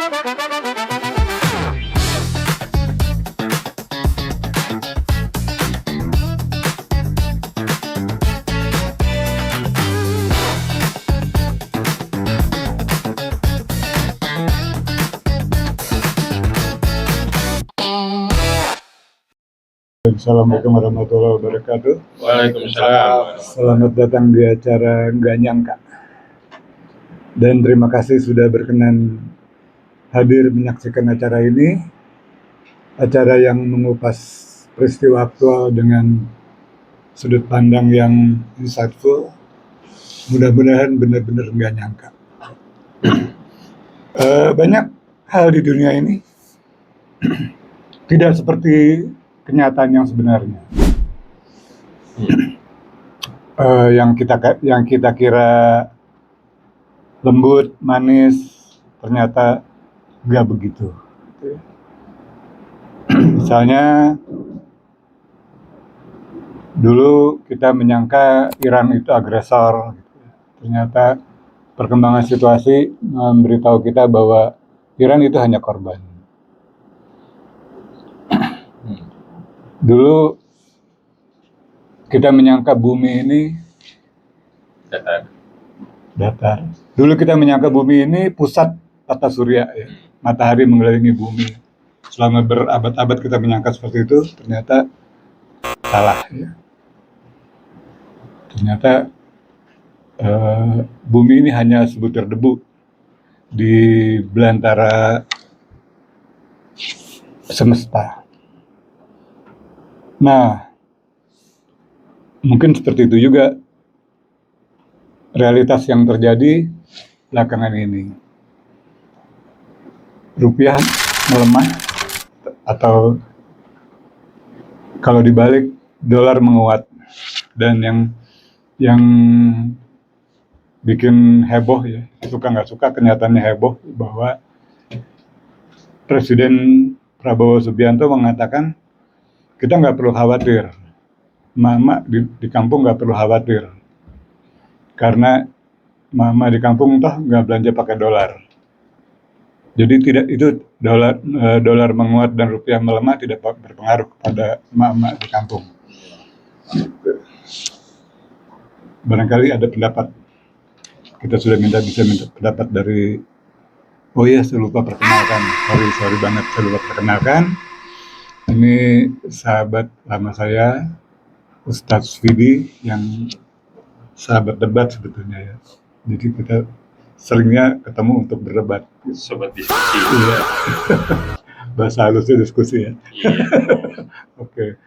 Assalamualaikum warahmatullahi wabarakatuh. Waalaikumsalam. Selamat datang di acara Nggak Nyangka. Dan terima kasih sudah berkenan hadir menyaksikan acara ini. Acara yang mengupas peristiwa aktual dengan sudut pandang yang insightful. Mudah-mudahan benar-benar nggak nyangka. Banyak hal di dunia ini tidak seperti kenyataan yang sebenarnya. Yang kita kira lembut, manis, ternyata nggak begitu. Misalnya dulu kita menyangka Iran itu agresor, ternyata perkembangan situasi memberitahu kita bahwa Iran itu hanya korban. Dulu kita menyangka bumi ini datar. Dulu kita menyangka bumi ini pusat tata surya, ya. Matahari mengelilingi bumi. Selama berabad-abad kita menyangka seperti itu, ternyata salah. Ya. Ternyata bumi ini hanya sebutir debu di belantara semesta. Nah, mungkin seperti itu juga realitas yang terjadi belakangan ini. Rupiah melemah, atau kalau dibalik dolar menguat. Dan yang bikin heboh, ya, suka nggak suka kenyataannya heboh, bahwa Presiden Prabowo Subianto mengatakan kita nggak perlu khawatir, mama di kampung nggak perlu khawatir, karena mama di kampung toh nggak belanja pakai dolar. Jadi tidak, itu dolar menguat dan rupiah melemah tidak berpengaruh kepada mama di kampung. Barangkali ada pendapat, kita sudah bisa minta pendapat dari, oh iya saya lupa perkenalkan, sorry banget saya lupa perkenalkan. Ini sahabat lama saya, Ustadz Fidi, yang sahabat debat sebetulnya, ya. Jadi kita seringnya ketemu untuk berdebat. Sobat diskusi. Iya. Bahasa halusnya diskusi, ya. Iya. Oke.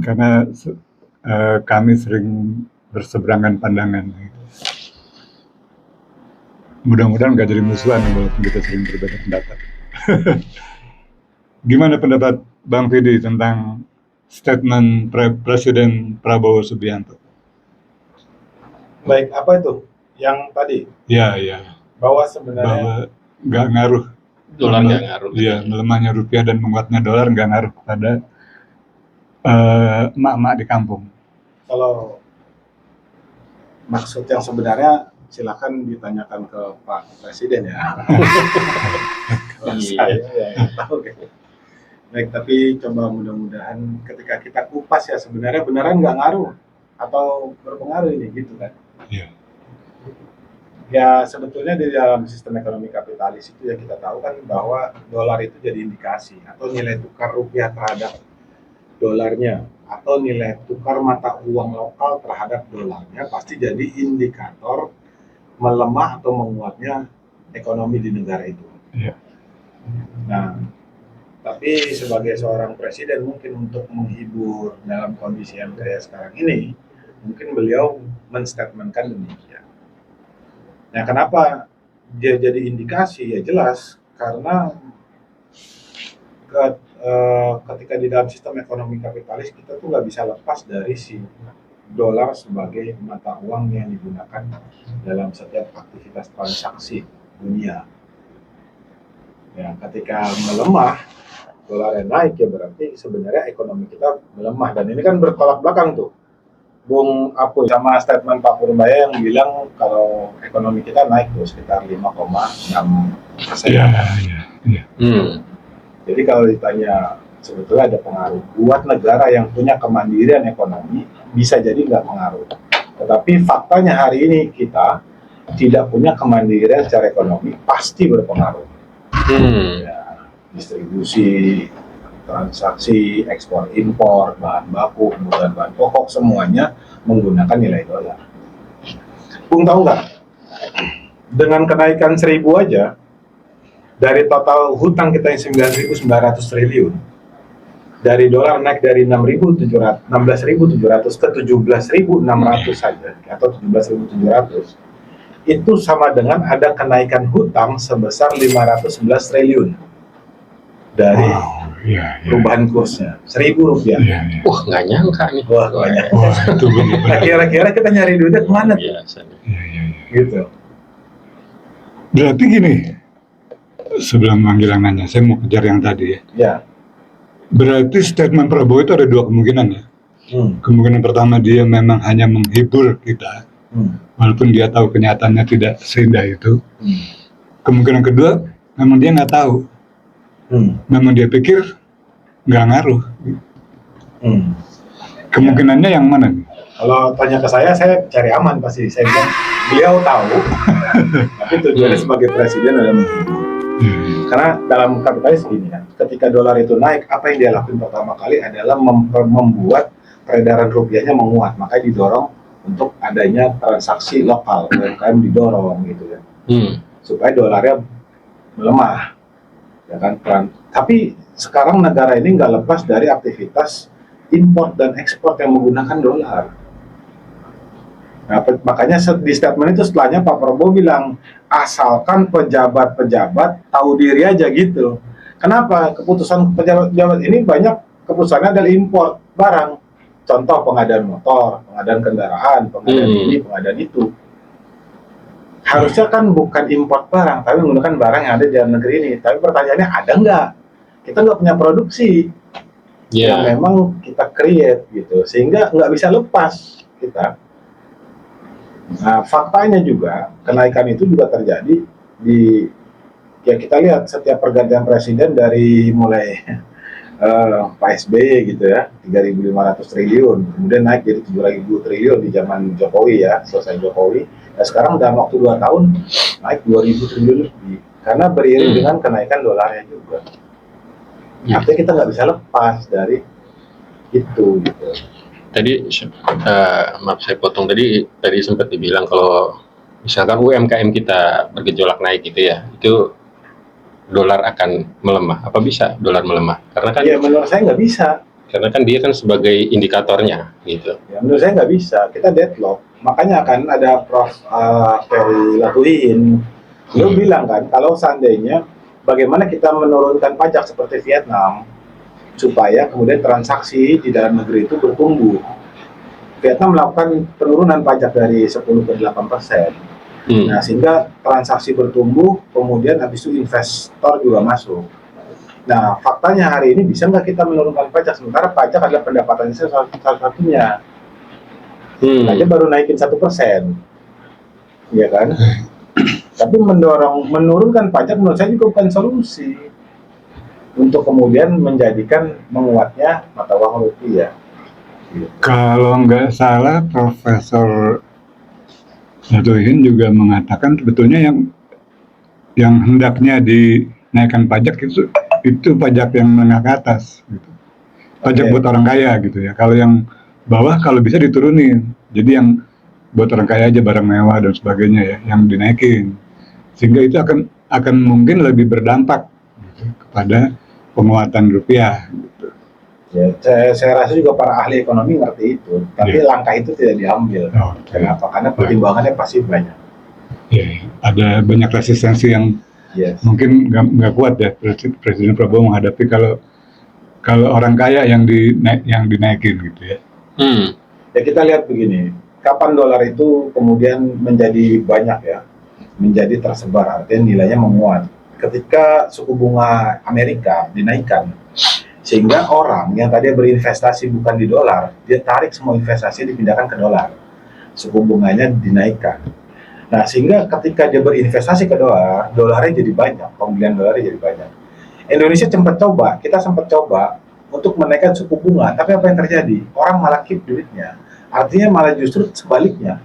Karena kami sering berseberangan pandangan. Mudah-mudahan nggak jadi musuhan walaupun kita sering berbeda pendapat. Gimana pendapat Bang Fidi tentang statement Presiden Prabowo Subianto? Baik, apa itu? Yang tadi? Ya. Bahwa sebenarnya Bahwa nggak ngaruh. Dolar nggak ngaruh. Iya, melemahnya rupiah dan menguatnya dolar nggak ngaruh kepada emak-emak di kampung. Kalau maksud yang sebenarnya silakan ditanyakan ke Pak Presiden, ya. Saya ya tahu. Baik, tapi coba mudah-mudahan ketika kita kupas, ya, sebenarnya beneran nggak ngaruh atau berpengaruh ini, gitu kan? Iya. Ya, sebetulnya di dalam sistem ekonomi kapitalis itu, ya, kita tahu kan bahwa dolar itu jadi indikasi, atau nilai tukar rupiah terhadap dolarnya, atau nilai tukar mata uang lokal terhadap dolarnya pasti jadi indikator melemah atau menguatnya ekonomi di negara itu. Iya. Nah, tapi sebagai seorang presiden, mungkin untuk menghibur dalam kondisi yang kayak sekarang ini, mungkin beliau menstatementkan demikian. Nah, kenapa dia jadi indikasi? Ya jelas, karena ketika di dalam sistem ekonomi kapitalis kita tuh nggak bisa lepas dari si dolar sebagai mata uang yang digunakan dalam setiap aktivitas transaksi dunia. Ya, ketika melemah, dolar yang naik, ya berarti sebenarnya ekonomi kita melemah, dan ini kan bertolak belakang tuh, Bung Apoy, sama statement Pak Purbaya yang bilang kalau ekonomi kita naik tuh sekitar 5,6 Iya, iya, iya. Jadi kalau ditanya sebetulnya ada pengaruh buat negara yang punya kemandirian ekonomi, bisa jadi nggak pengaruh. Tetapi faktanya hari ini kita tidak punya kemandirian secara ekonomi, pasti berpengaruh. Ya, distribusi, transaksi, ekspor impor, bahan baku, kemudian bahan pokok, semuanya menggunakan nilai dolar. Bung tahu nggak? Dengan kenaikan 1.000 aja, dari total hutang kita yang 9.900 triliun, dari dolar naik dari 16.700 ke 17.600 saja, atau 17.700, itu sama dengan ada kenaikan hutang sebesar 511 triliun dari perubahan kursnya, Rp1.000. Wah, nggak nyangka nih. Wah, banyak. Itu benar. Nah, kira-kira kita nyari duitnya kemana tuh? Biasanya. Gitu. Berarti gini, sebelum manggil yang nanya, saya mau kejar yang tadi ya. Ya. Berarti statement Prabowo itu ada dua kemungkinan ya. Kemungkinan pertama dia memang hanya menghibur kita, walaupun dia tahu kenyataannya tidak seindah itu. Kemungkinan kedua, memang dia nggak tahu. Memang dia pikir nggak ngaruh. Kemungkinannya yang mana? Kalau tanya ke saya cari aman pasti. Saya bilang, beliau tahu, tapi tujuannya sebagai presiden adalah menghibur. Karena dalam kapitalis gini kan, ketika dolar itu naik, apa yang dia lakukan pertama kali adalah membuat peredaran rupiahnya menguat, makanya didorong untuk adanya transaksi lokal, UMKM didorong gitu kan, supaya dolarnya melemah, ya kan. Tapi sekarang negara ini nggak lepas dari aktivitas import dan ekspor yang menggunakan dolar. Nah, makanya di statement itu setelahnya Pak Prabowo bilang, asalkan pejabat-pejabat tahu diri aja gitu. Kenapa? Keputusan pejabat-pejabat ini banyak keputusannya adalah impor barang. Contoh pengadaan motor, pengadaan kendaraan, pengadaan ini, pengadaan itu. Harusnya kan bukan import barang, tapi menggunakan barang yang ada di dalam negeri ini. Tapi pertanyaannya, ada nggak? Kita nggak punya produksi. Yang memang kita create gitu. Sehingga nggak bisa lepas kita. Nah, faktanya juga kenaikan itu juga terjadi di, ya kita lihat setiap pergantian presiden dari mulai Pak SBY gitu ya, 3.500 triliun, kemudian naik jadi 7.000 triliun di zaman Jokowi ya, selesai Jokowi. Nah, sekarang dalam waktu 2 tahun naik 2.000 triliun lebih, karena beriring dengan kenaikan dolarnya juga. Artinya kita nggak bisa lepas dari itu gitu. Tadi maaf saya potong, tadi sempat dibilang kalau misalkan UMKM kita bergejolak naik gitu ya, itu dolar akan melemah. Apa bisa dolar melemah? Karena kan ya menurut saya nggak bisa. Karena kan dia kan sebagai indikatornya gitu. Ya menurut saya nggak bisa. Kita deadlock. Makanya kan ada Prof. Ferry Lakuin, beliau bilang kan, kalau seandainya bagaimana kita menurunkan pajak seperti Vietnam, supaya kemudian transaksi di dalam negeri itu bertumbuh. Vietnam melakukan penurunan pajak dari 10 ke 8%. Nah, sehingga transaksi bertumbuh, kemudian habis itu investor juga masuk. Nah, faktanya hari ini bisa nggak kita menurunkan pajak, sementara pajak adalah pendapatan salah satunya. Aja baru naikin 1%, ya kan? Tapi menurunkan pajak menurut saya juga bukan solusi untuk kemudian menjadikan menguatnya mata uang rupiah. Kalau nggak salah, Profesor Lakuin juga mengatakan sebetulnya yang hendaknya dinaikkan pajak itu pajak yang menengah ke atas, gitu. Pajak buat orang kaya gitu ya. Kalau yang bawah kalau bisa diturunin. Jadi yang buat orang kaya aja, barang mewah dan sebagainya ya, yang dinaikin. Sehingga itu akan mungkin lebih berdampak gitu, kepada penguatan rupiah gitu. Ya, saya rasa juga para ahli ekonomi ngerti itu, tapi langkah itu tidak diambil. Kenapa? Karena pertimbangannya pasti banyak. Ada banyak resistensi yang mungkin nggak kuat ya Presiden Prabowo menghadapi kalau orang kaya yang dinaikin gitu ya. Ya kita lihat begini, kapan dolar itu kemudian menjadi banyak ya, menjadi tersebar, artinya nilainya menguat. Ketika suku bunga Amerika dinaikkan, sehingga orang yang tadi berinvestasi bukan di dolar, dia tarik semua investasi dipindahkan ke dolar. Suku bunganya dinaikkan. Nah, sehingga ketika dia berinvestasi ke dolar, dolarnya jadi banyak, pembelian dolarnya jadi banyak. Indonesia kita sempat coba untuk menaikkan suku bunga, tapi apa yang terjadi? Orang malah keep duitnya. Artinya malah justru sebaliknya,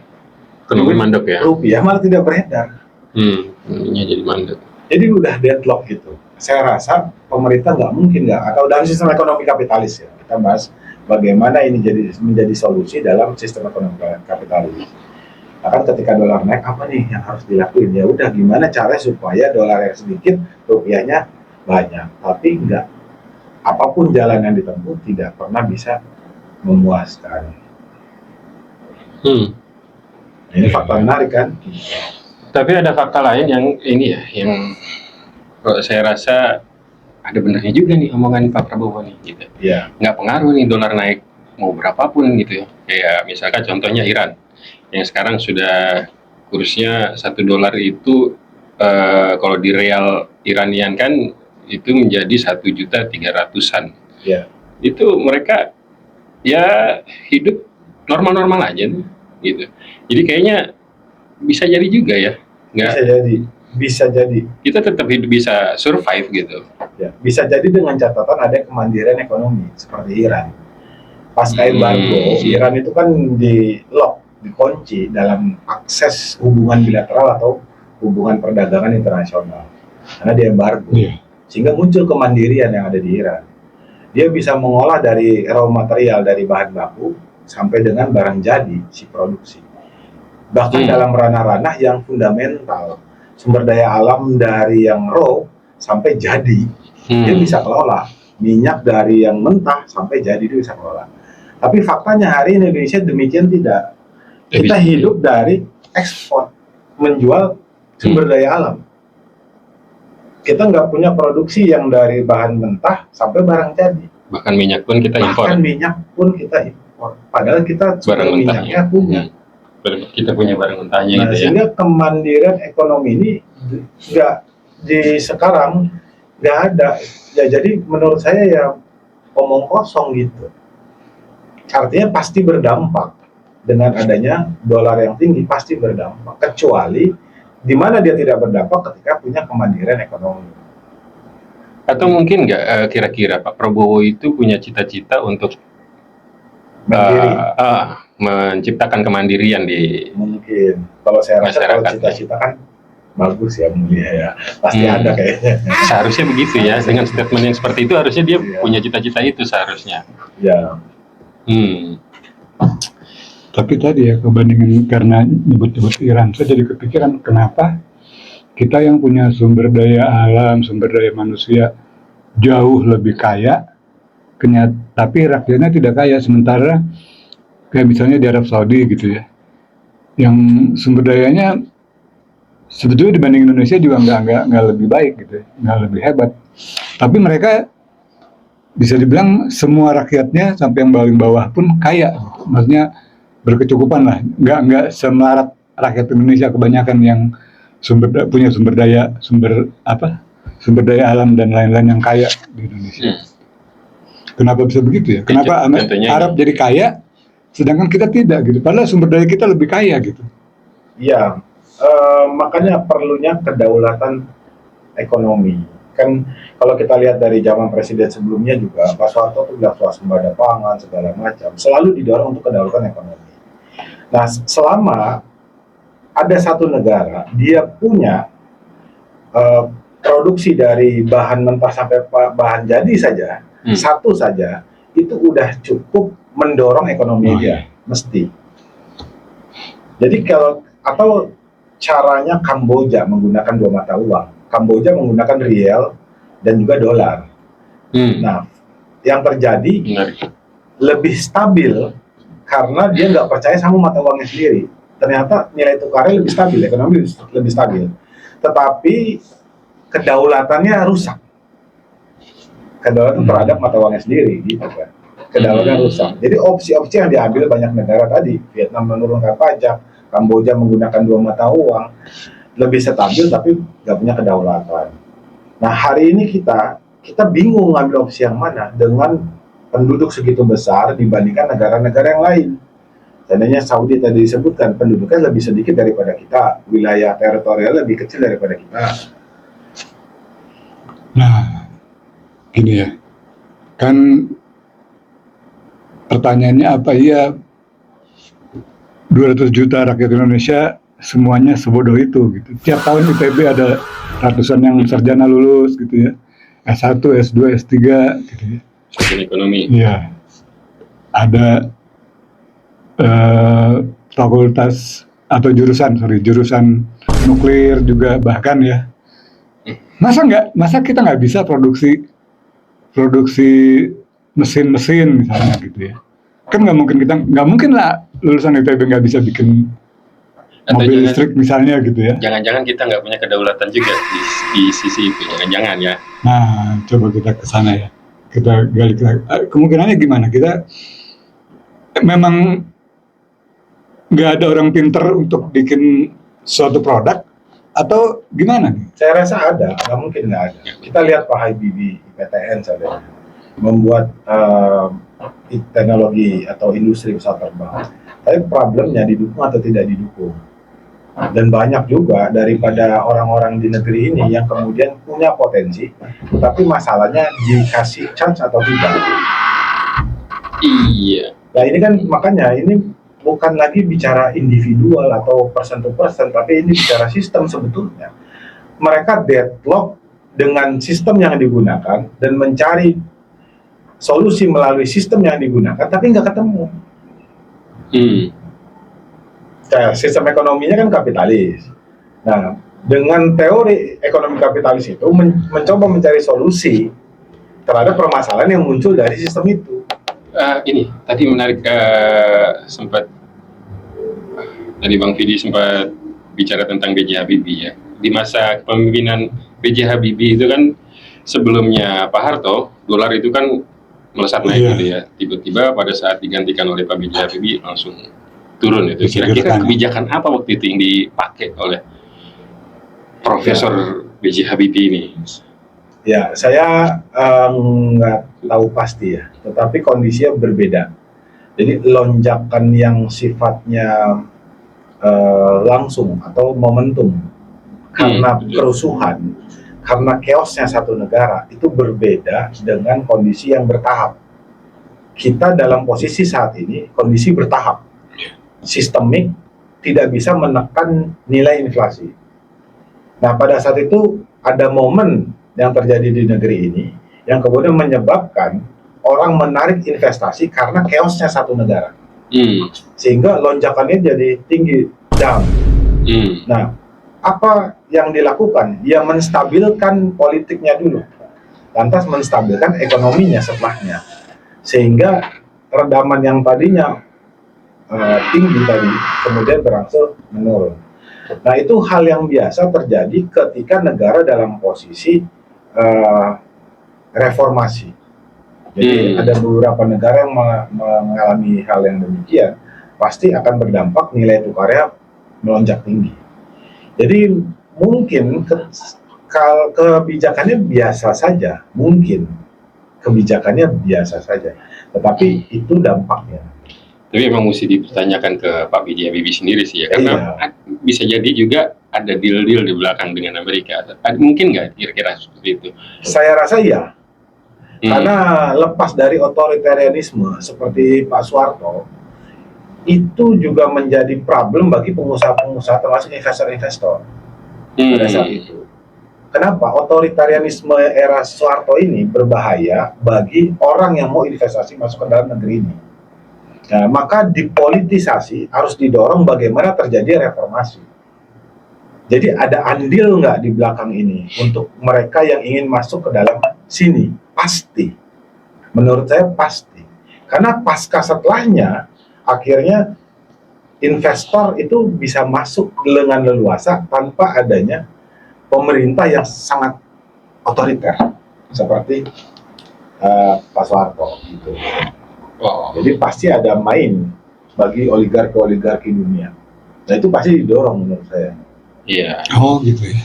Ekonomi mandek ya. rupiah malah tidak beredar. Ininya jadi mandek. Jadi udah deadlock gitu. Saya rasa pemerintah nggak mungkin nggak, atau dalam sistem ekonomi kapitalis ya, kita bahas bagaimana ini menjadi solusi dalam sistem ekonomi kapitalis. Nah, kan ketika dolar naik, apa nih yang harus dilakuin? Ya udah, gimana cara supaya dolar yang sedikit, rupiahnya banyak. Tapi enggak, apapun jalan yang ditempuh tidak pernah bisa memuaskan. Ini fakta menarik kan? Tapi ada fakta lain yang ini ya, yang saya rasa ada benarnya juga nih omongan Pak Prabowo nih gitu. Iya. Nggak pengaruh nih dolar naik mau berapapun gitu ya. Kayak misalkan contohnya Iran yang sekarang sudah kursnya $1 itu kalau di real Iranian kan itu menjadi 1.300.000-an. Iya. Itu mereka ya hidup normal-normal aja nih, gitu. Jadi kayaknya bisa jadi juga ya, nggak? Bisa jadi. Kita tetap hidup bisa survive gitu. Ya, bisa jadi dengan catatan ada kemandirian ekonomi seperti Iran. Pasca embargo, Iran itu kan dikunci dalam akses hubungan bilateral atau hubungan perdagangan internasional karena dia embargo. Sehingga muncul kemandirian yang ada di Iran. Dia bisa mengolah dari raw material, dari bahan baku sampai dengan barang jadi si produksi. Bahkan dalam ranah-ranah yang fundamental, sumber daya alam dari yang raw sampai jadi, dia bisa kelola. Minyak dari yang mentah sampai jadi dia bisa kelola. Tapi faktanya hari ini Indonesia demikian tidak. Kita hidup dari ekspor, menjual sumber daya alam. Kita nggak punya produksi yang dari bahan mentah sampai barang jadi. Bahkan minyak pun kita impor. Padahal kita barang minyaknya punya. Kita punya barang mentahnya gitu ya. Sehingga kemandirian ekonomi ini nggak di sekarang nggak ada. Ya jadi menurut saya ya omong kosong gitu. Artinya pasti berdampak dengan adanya dolar yang tinggi, pasti berdampak. Kecuali di mana dia tidak berdampak ketika punya kemandirian ekonomi. Atau mungkin nggak kira-kira Pak Prabowo itu punya cita-cita untuk menciptakan kemandirian di mungkin. Kalau saya rasa kalau masyarakat. cita-cita kan bagus ya, mulia ya, pasti ada kayaknya. Seharusnya begitu ya, dengan statement yang seperti itu harusnya dia punya cita-cita itu seharusnya. Ya. Tapi tadi ya kebandingan karena nyebut-nyebut Iran, saya jadi kepikiran kenapa kita yang punya sumber daya alam, sumber daya manusia jauh lebih kaya, tapi rakyatnya tidak kaya. Sementara kayak misalnya di Arab Saudi gitu ya, yang sumber dayanya sebetulnya dibanding Indonesia juga nggak lebih baik gitu, nggak lebih hebat. Tapi mereka bisa dibilang semua rakyatnya sampai yang paling bawah pun kaya, maksudnya berkecukupan lah, nggak semelarat rakyat Indonesia kebanyakan yang punya sumber daya alam dan lain-lain yang kaya di Indonesia. Kenapa bisa begitu ya? Kenapa Arab jadi kaya, sedangkan kita tidak gitu? Padahal sumber daya kita lebih kaya gitu. Iya, makanya perlunya kedaulatan ekonomi. Kan kalau kita lihat dari zaman presiden sebelumnya juga, Pak Soeharto tuh bilang swasembada pangan segala macam, selalu didorong untuk kedaulatan ekonomi. Nah, selama ada satu negara dia punya produksi dari bahan mentah sampai bahan jadi saja, satu saja itu udah cukup mendorong ekonomi dia, mesti. Jadi atau caranya Kamboja menggunakan dua mata uang. Kamboja menggunakan riel dan juga dolar. Nah, yang terjadi lebih stabil karena dia nggak percaya sama mata uangnya sendiri. Ternyata nilai tukarnya lebih stabil, ekonomi lebih stabil. Tetapi kedaulatannya rusak. Kedaulatan terhadap mata uangnya sendiri, gitu kan. Kedaulatannya rusak. Jadi opsi-opsi yang diambil banyak negara tadi, Vietnam menurunkan pajak, Kamboja menggunakan dua mata uang, lebih stabil tapi nggak punya kedaulatan. Nah, hari ini kita bingung ngambil opsi yang mana dengan penduduk segitu besar dibandingkan negara-negara yang lain. Seandainya Saudi tadi disebutkan penduduknya lebih sedikit daripada kita, wilayah teritorial lebih kecil daripada kita. Nah, gini ya, kan pertanyaannya apa iya 200 juta rakyat Indonesia semuanya sebodoh itu gitu. Tiap tahun ITB ada ratusan yang sarjana lulus gitu ya. S1, S2, S3 gitu ya. Sarjana ekonomi. Iya. Ada fakultas atau jurusan nuklir juga bahkan ya. Masa kita nggak bisa produksi mesin-mesin misalnya gitu ya. Kan nggak mungkin lah lulusan ITB nggak bisa bikin Atau mobil listrik misalnya gitu ya. Jangan-jangan kita nggak punya kedaulatan juga di sisi itu, jangan-jangan ya. Nah, coba kita ke sana ya. Kita gali kemungkinannya gimana? Kita memang nggak ada orang pinter untuk bikin suatu produk atau gimana? Saya rasa ada, nggak mungkin nggak ada. Kita lihat Pak Habibie IPTN saja membuat teknologi atau industri pesawat terbang. Tapi problemnya didukung atau tidak didukung. Dan banyak juga daripada orang-orang di negeri ini yang kemudian punya potensi, tapi masalahnya dikasih chance atau tidak. Iya. Nah ini kan makanya ini bukan lagi bicara individual atau person to person, tapi ini bicara sistem sebetulnya. Mereka deadlock dengan sistem yang digunakan dan mencari solusi melalui sistem yang digunakan, tapi nggak ketemu. Nah, sistem ekonominya kan kapitalis. Nah, dengan teori ekonomi kapitalis itu mencoba mencari solusi terhadap permasalahan yang muncul dari sistem itu. Ini tadi menarik, sempat tadi Bang Vidi sempat bicara tentang B.J. Habibie ya. Di masa kepemimpinan B.J. Habibie itu kan sebelumnya Pak Harto, dolar itu kan melesat naik gitu ya. Tiba-tiba pada saat digantikan oleh Pak B.J. Habibie langsung turun itu. Kira-kira kebijakan apa waktu itu yang dipakai oleh Profesor B.J. Habibie ini? Ya, saya nggak tahu pasti ya, tetapi kondisinya berbeda. Jadi lonjakan yang sifatnya langsung atau momentum karena kerusuhan, karena chaosnya satu negara itu berbeda dengan kondisi yang bertahap. Kita dalam posisi saat ini kondisi bertahap, sistemik, tidak bisa menekan nilai inflasi. Nah, pada saat itu ada momen yang terjadi di negeri ini yang kemudian menyebabkan orang menarik investasi karena chaosnya satu negara, sehingga lonjakannya jadi tinggi, jam. Nah, apa yang dilakukan? Ya menstabilkan politiknya dulu, lantas menstabilkan ekonominya setelahnya, sehingga redaman yang tadinya tinggi tadi kemudian berangsur menurun. Nah, itu hal yang biasa terjadi ketika negara dalam posisi reformasi. Jadi ada beberapa negara yang mengalami hal yang demikian, pasti akan berdampak nilai tukarnya melonjak tinggi. Jadi mungkin kebijakannya biasa saja, mungkin kebijakannya biasa saja, tetapi itu dampaknya. Tapi memang mesti dipertanyakan ke Pak B.J. Habibie sendiri sih ya, karena bisa jadi juga ada deal-deal di belakang dengan Amerika. Mungkin nggak kira-kira seperti itu? Saya rasa iya. Karena lepas dari otoritarianisme seperti Pak Soeharto, itu juga menjadi problem bagi pengusaha-pengusaha termasuk investor-investor pada saat itu. Kenapa? Otoritarianisme era Soeharto ini berbahaya bagi orang yang mau investasi masuk ke dalam negeri ini. Nah, maka dipolitisasi harus didorong bagaimana terjadi reformasi. Jadi ada andil nggak di belakang ini untuk mereka yang ingin masuk ke dalam sini? Pasti. Menurut saya pasti. Karena pasca setelahnya, akhirnya investor itu bisa masuk dengan leluasa tanpa adanya pemerintah yang sangat otoriter seperti Pak Soeharto gitu. Jadi pasti ada main bagi oligarki dunia. Nah itu pasti didorong menurut saya. Iya. Oh gitu ya.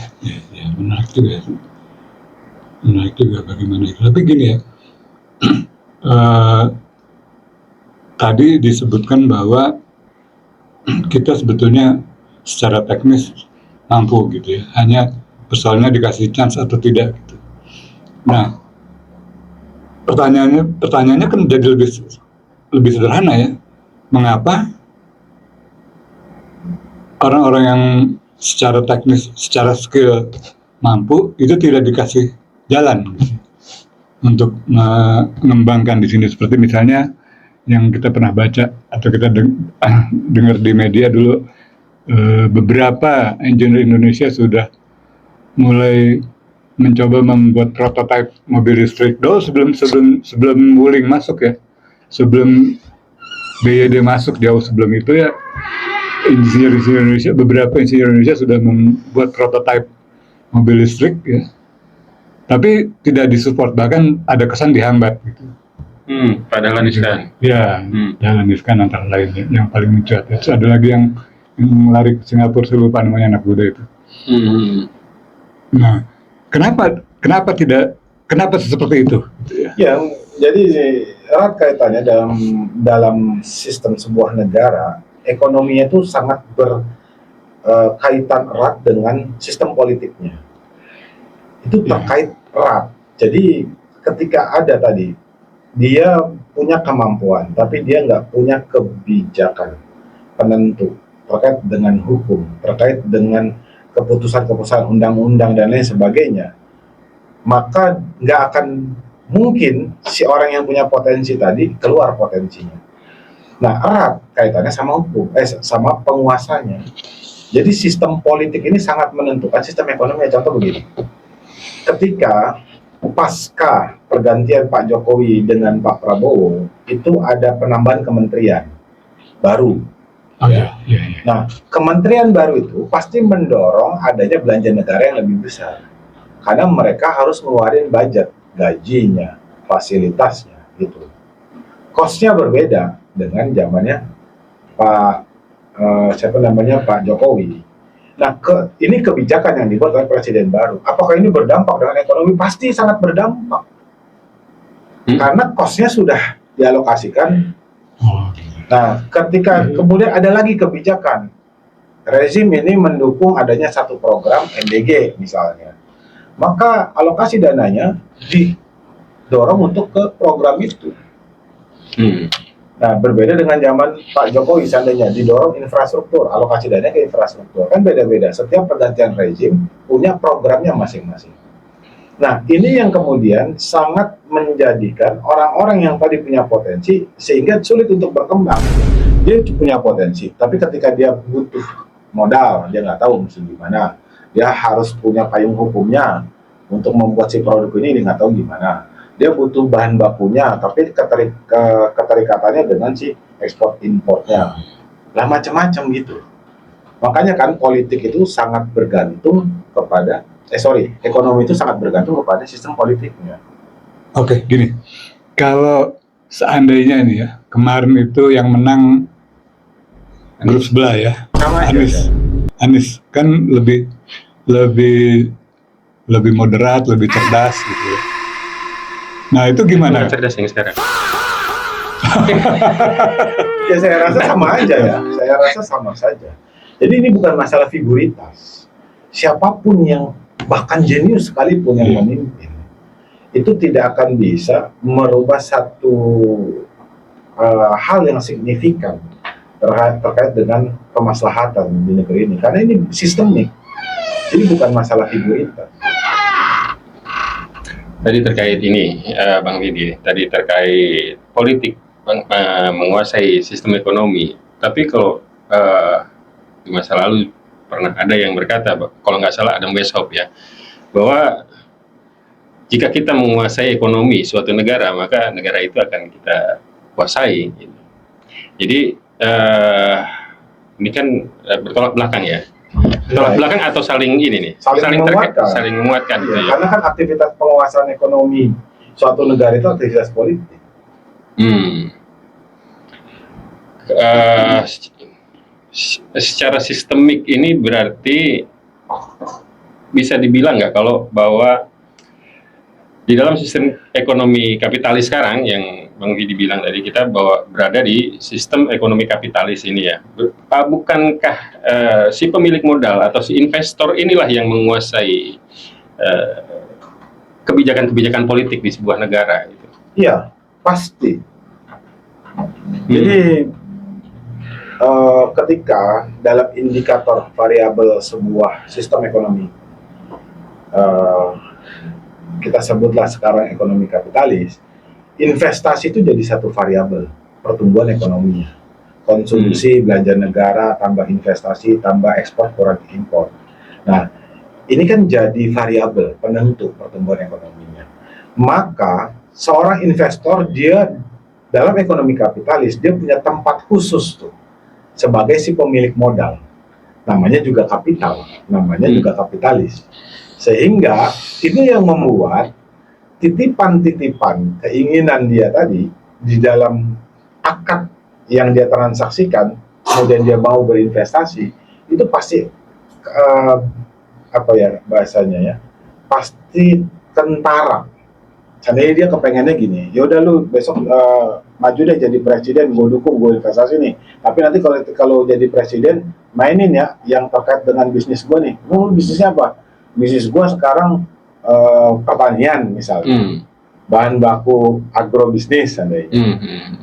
Ya, menarik juga. Menarik juga bagaimana itu. Tapi gini ya, tadi disebutkan bahwa kita sebetulnya secara teknis mampu gitu ya. Hanya persoalannya dikasih chance atau tidak gitu. Nah, pertanyaannya kan jadi lebih sederhana ya. Mengapa orang-orang yang secara teknis, secara skill mampu itu tidak dikasih jalan gitu, untuk mengembangkan di sini, seperti misalnya yang kita pernah baca atau kita dengar di media dulu, beberapa engineer Indonesia sudah mulai mencoba membuat prototipe mobil listrik dulu sebelum Wuling masuk ya, sebelum BYD masuk, jauh sebelum itu ya, beberapa insinyur Indonesia sudah membuat prototipe mobil listrik ya, tapi tidak disupport, bahkan ada kesan dihambat gitu. Padahal Nissan. Ya, Dahlan Iskan antara lain yang paling mencuat. Terus ada lagi yang lari ke Singapura, saya lupa namanya, anak muda itu. Nah, kenapa seperti itu? Ya, jadi erat kaitannya dalam sistem sebuah negara, ekonominya itu sangat berkaitan erat dengan sistem politiknya. Itu terkait erat. Jadi ketika ada tadi, dia punya kemampuan, tapi dia nggak punya kebijakan penentu terkait dengan hukum, terkait dengan keputusan-keputusan undang-undang dan lain sebagainya, maka nggak akan mungkin si orang yang punya potensi tadi keluar potensinya. Nah, erat kaitannya sama hukum, sama penguasanya. Jadi sistem politik ini sangat menentukan sistem ekonomi. Contoh begini, ketika pasca pergantian Pak Jokowi dengan Pak Prabowo, itu ada penambahan kementerian baru. Nah, kementerian baru itu pasti mendorong adanya belanja negara yang lebih besar, karena mereka harus ngeluarin budget, gajinya, fasilitasnya, gitu. Cost-nya berbeda dengan zamannya Pak Pak Jokowi. Nah, ini kebijakan yang dibuat oleh presiden baru. Apakah ini berdampak dengan ekonomi? Pasti sangat berdampak, karena cost-nya sudah dialokasikan. Nah, ketika kemudian ada lagi kebijakan, rezim ini mendukung adanya satu program MDG misalnya, maka alokasi dananya didorong untuk ke program itu. Nah, berbeda dengan zaman Pak Jokowi, seandainya didorong infrastruktur, alokasi dananya ke infrastruktur, kan beda-beda. Setiap pergantian rezim punya programnya masing-masing. Nah, ini yang kemudian sangat menjadikan orang-orang yang tadi punya potensi sehingga sulit untuk berkembang. Dia punya potensi, tapi ketika dia butuh modal, dia nggak tahu mesti gimana. Dia harus punya payung hukumnya untuk membuat si produk ini, dia nggak tahu gimana. Dia butuh bahan bakunya, tapi keterikatannya dengan si ekspor impornya. Lah macam-macam gitu. Makanya kan politik itu sangat bergantung kepada ekonomi itu sangat bergantung kepada sistem politiknya. Oke, gini. Kalau seandainya ini ya, kemarin itu yang menang grup sebelah ya, Anies kan lebih moderat, lebih cerdas gitu ya. Nah, itu gimana? Cerdas yang sekarang. Ya, saya rasa sama aja ya. Saya rasa sama saja. Jadi ini bukan masalah figuritas. Siapapun yang bahkan jenius sekalipun yang memimpin, itu tidak akan bisa merubah satu hal yang signifikan terkait dengan kemaslahatan di negeri ini, karena ini sistemik. Jadi bukan masalah figuritas. Tadi terkait ini, Bang Widi, tadi terkait politik menguasai sistem ekonomi. Tapi kalau di masa lalu pernah ada yang berkata, kalau nggak salah Adam Weishaupt ya, bahwa jika kita menguasai ekonomi suatu negara, maka negara itu akan kita kuasai. Jadi ini kan bertolak belakang ya. Bertolak belakang atau saling ini nih? Saling menguatkan. Gitu ya. Karena kan aktivitas penguasaan ekonomi suatu negara itu aktivitas politik. Secara sistemik ini berarti bisa dibilang nggak kalau bahwa Di dalam sistem ekonomi kapitalis sekarang yang Bang Vidi bilang tadi, kita bahwa berada di sistem ekonomi kapitalis ini ya. Bukankah si pemilik modal atau si investor inilah yang menguasai kebijakan-kebijakan politik di sebuah negara gitu? Iya, pasti. Jadi ketika dalam indikator variabel sebuah sistem ekonomi, kita sebutlah sekarang ekonomi kapitalis, investasi itu jadi satu variabel pertumbuhan ekonominya. Konsumsi, belanja negara, tambah investasi, tambah ekspor, kurangi impor. Nah, ini kan jadi variabel penentu pertumbuhan ekonominya. Maka seorang investor, dia dalam ekonomi kapitalis, dia punya tempat khusus tuh sebagai si pemilik modal. Namanya juga kapital, namanya juga kapitalis. Sehingga ini yang membuat titipan-titipan keinginan dia tadi di dalam akad yang dia transaksikan, kemudian dia mau berinvestasi, itu pasti apa ya bahasanya ya, pasti tentara. Seandainya dia kepengennya gini, ya udah lu besok maju deh jadi presiden, gue dukung, gue investasi nih. Tapi nanti kalau jadi presiden, mainin ya yang terkait dengan bisnis gue nih. Lu bisnisnya apa? Bisnis gue sekarang pertanian misalnya, bahan baku agrobisnis seandainya.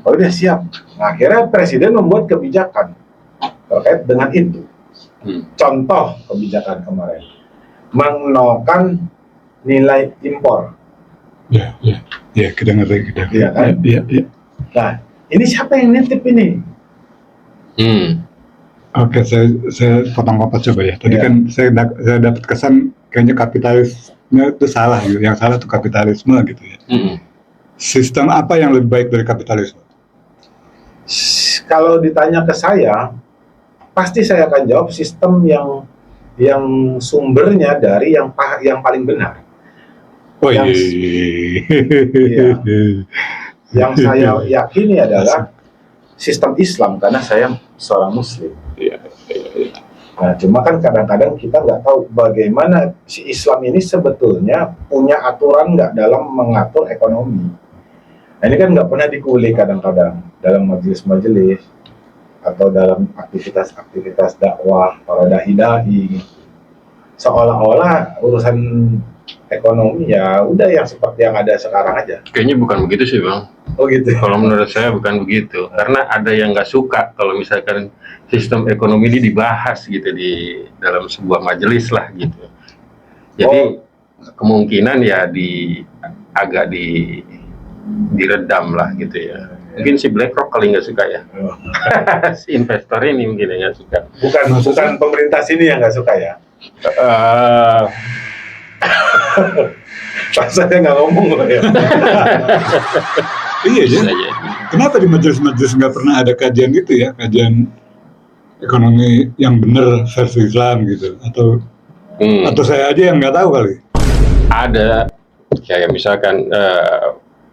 Oh udah siap. Nah, akhirnya presiden membuat kebijakan terkait dengan itu. Contoh kebijakan kemarin, menolkan nilai impor. Ya, kita ngerti kita. Iya kan? Iya. Nah, ini siapa yang nitip ini? Oke, saya potong coba ya. Tadi kan saya dapat kesan kayaknya kapitalisme itu salah gitu. Yang salah itu kapitalisme gitu ya. Sistem apa yang lebih baik dari kapitalisme? Kalau ditanya ke saya, pasti saya akan jawab sistem yang sumbernya dari yang paling benar. Oh iya. Yang saya yakini adalah sistem Islam karena saya seorang Muslim. Nah, cuma kan kadang-kadang kita nggak tahu bagaimana si Islam ini sebetulnya punya aturan nggak dalam mengatur ekonomi. Nah, ini kan nggak pernah dikulik kadang-kadang dalam majelis-majelis atau dalam aktivitas-aktivitas dakwah para dai-dai. Seolah-olah urusan ekonomi ya udah yang seperti yang ada sekarang aja. Kayaknya bukan begitu sih Bang. Oh gitu. Kalau menurut saya bukan begitu. Karena ada yang nggak suka kalau misalkan sistem ekonomi ini dibahas gitu di dalam sebuah majelis lah gitu. Jadi kemungkinan ya agak diredam lah gitu ya. Mungkin si BlackRock kali nggak suka ya. Si investor ini mungkin nggak suka. Bukan pemerintah sini yang nggak suka ya. Saya nggak ngomong loh ya. Iya ya. Kenapa di majelis-majelis nggak pernah ada kajian gitu ya, kajian ekonomi yang benar versi Islam gitu, atau saya aja yang nggak tahu kali. Ada kayak misalkan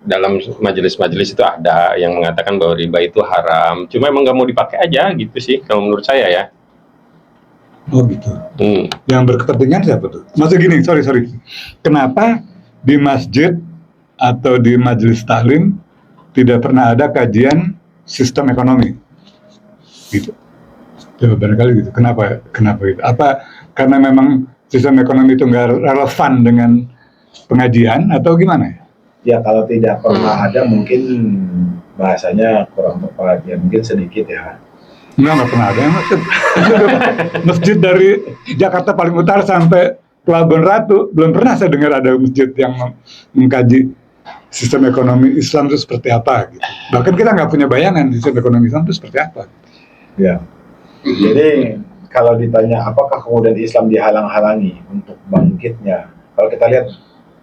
dalam majelis-majelis itu ada yang mengatakan bahwa riba itu haram, cuma emang nggak mau dipakai aja gitu sih kalau menurut saya ya. Oh gitu. Yang berkepentingan siapa tuh? Maksud gini, sorry. Kenapa di masjid atau di majelis taklim tidak pernah ada kajian sistem ekonomi? Gitu. Coba barangkali gitu. Kenapa gitu? Apa karena memang sistem ekonomi itu nggak relevan dengan pengajian atau gimana ya? Ya kalau tidak pernah ada mungkin bahasanya kurang tepat ya, mungkin sedikit ya. Nggak pernah ada yang masjid dari Jakarta paling utara sampai Pelabuhan Ratu, belum pernah saya dengar ada masjid yang mengkaji sistem ekonomi Islam itu seperti apa gitu. Bahkan kita nggak punya bayangan sistem ekonomi Islam itu seperti apa. Ya, jadi kalau ditanya apakah kemudian Islam dihalang-halangi untuk bangkitnya, kalau kita lihat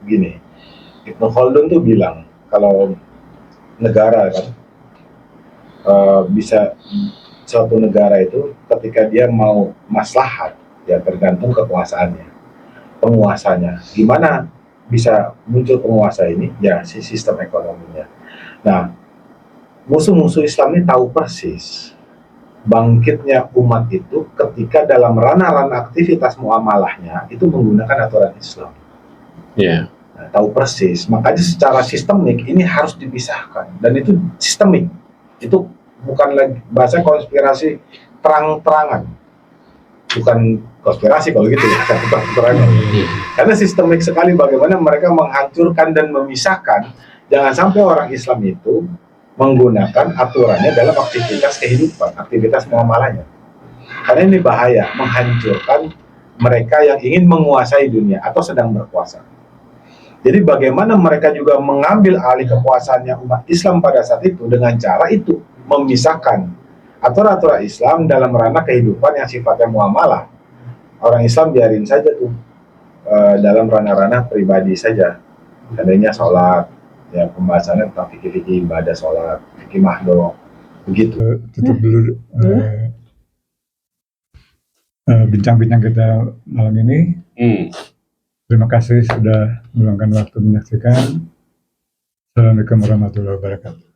begini, Ibnu Khaldun tuh bilang kalau negara kan bisa suatu negara itu ketika dia mau maslahat ya tergantung kekuasaannya, penguasanya. Gimana bisa muncul penguasa ini? Ya si sistem ekonominya. Nah, musuh-musuh Islam ini tahu persis bangkitnya umat itu ketika dalam ranah-ranah aktivitas muamalahnya itu menggunakan aturan Islam. Iya. tahu persis. Makanya secara sistemik ini harus dipisahkan, dan itu sistemik. Itu bukan lagi bahasa konspirasi terang-terangan, bukan konspirasi kalau gitu ya, terang-terangan. Karena sistemik sekali bagaimana mereka menghancurkan dan memisahkan. Jangan sampai orang Islam itu menggunakan aturannya dalam aktivitas kehidupan, aktivitas muamalahnya. Karena ini bahaya, menghancurkan mereka yang ingin menguasai dunia atau sedang berkuasa. Jadi bagaimana mereka juga mengambil alih kekuasaannya umat Islam pada saat itu dengan cara itu, memisahkan aturan-aturan Islam dalam ranah kehidupan yang sifatnya muamalah. Orang Islam biarin saja tuh dalam ranah-ranah pribadi saja. Adanya sholat, ya pembahasannya tentang fikih-fikih ibadah sholat, fikih mahdoh, begitu. Tutup dulu bincang-bincang kita malam ini. Terima kasih sudah meluangkan waktu menyaksikan. Assalamualaikum warahmatullahi wabarakatuh.